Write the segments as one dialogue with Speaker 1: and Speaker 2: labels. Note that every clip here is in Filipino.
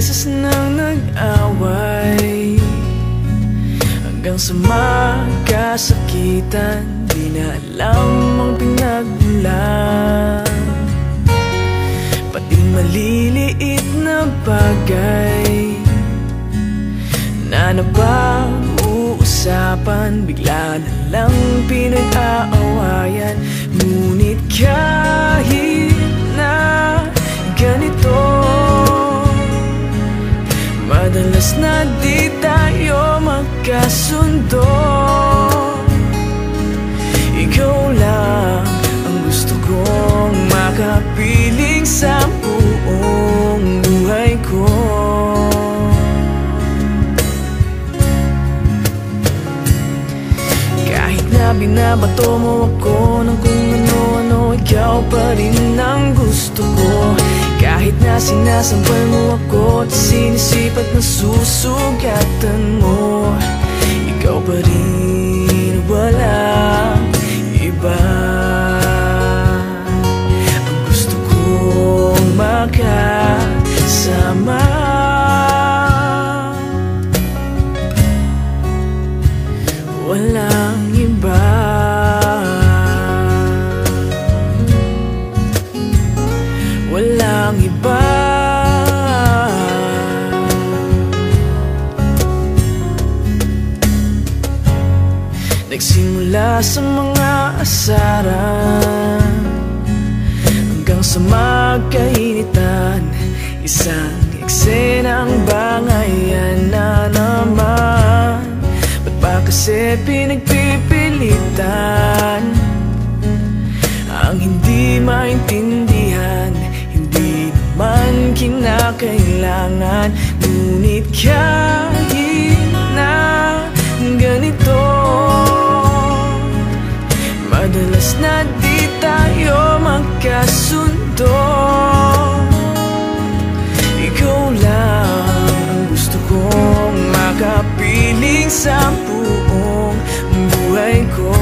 Speaker 1: beses nang nag-away, hanggang sa magkasakitan. Di na alam ang pinagmulan, pati maliliit na bagay na napag-uusapan, bigla na lang pinag-aawayan. Ngunit kahit na ganito, madalas na di tayo magkasundo. Ikaw lang ang gusto kong makapiling sa buong buhay ko. Kahit na binabato mo ako ng kung ano-ano, ikaw pa rin ang gusto ko. Kahit na sinasampal mo ako at sinisipat na susugatan mo, ikaw pa rin, walang iba. Ang gusto kong makasama, walang iba. Walang iba. Nagsimula sa mga asaran hanggang sa magkainitan, isang eksenang bangayan na naman. Ba't ba kasi pinagpipilitan ang hindi maintindihan? Hindi naman kinakailangan. Ngunit kahit na ganito, madalas na di tayo magkasundo. Ikaw lang ang gusto kong makapiling sa buong buhay ko.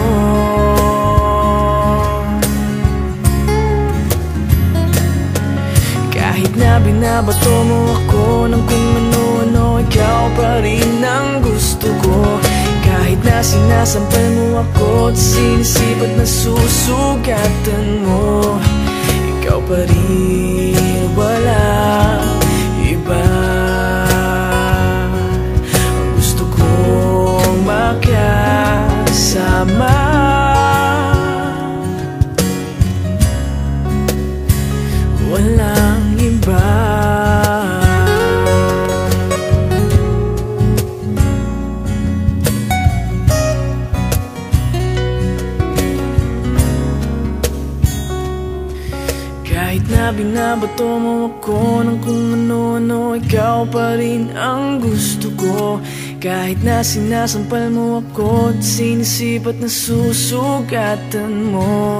Speaker 1: Kahit na binabato mo ako ng kung ano-ano, ikaw pa rin ang gusto ko. Kahit na sinasampal mo ako at sinisipat na susugatan mo, ikaw pa rin, walang iba. Ang gusto kong makasama, walang iba. Kahit na binabato mo ako ng kung ano-ano, ikaw pa rin ang gusto ko. Kahit na sinasampal mo ako at sinisipat na susugatan mo,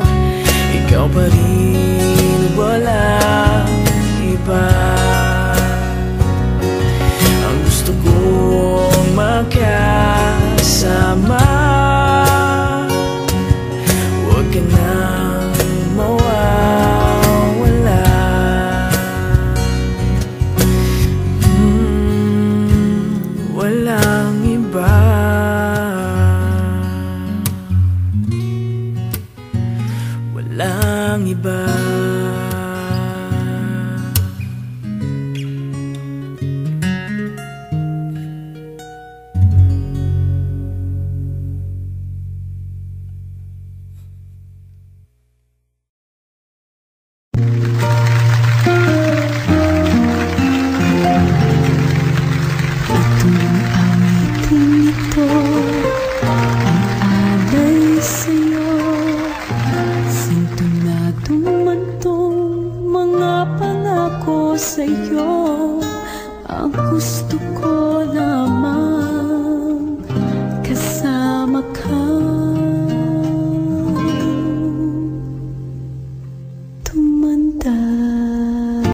Speaker 1: ikaw pa rin, walang iba. Ang gusto kong makasama, huwag ka nang mawawala. Walang iba. Walang iba.
Speaker 2: Sa'yo, ang gusto ko lamang kasama ka. Tumanda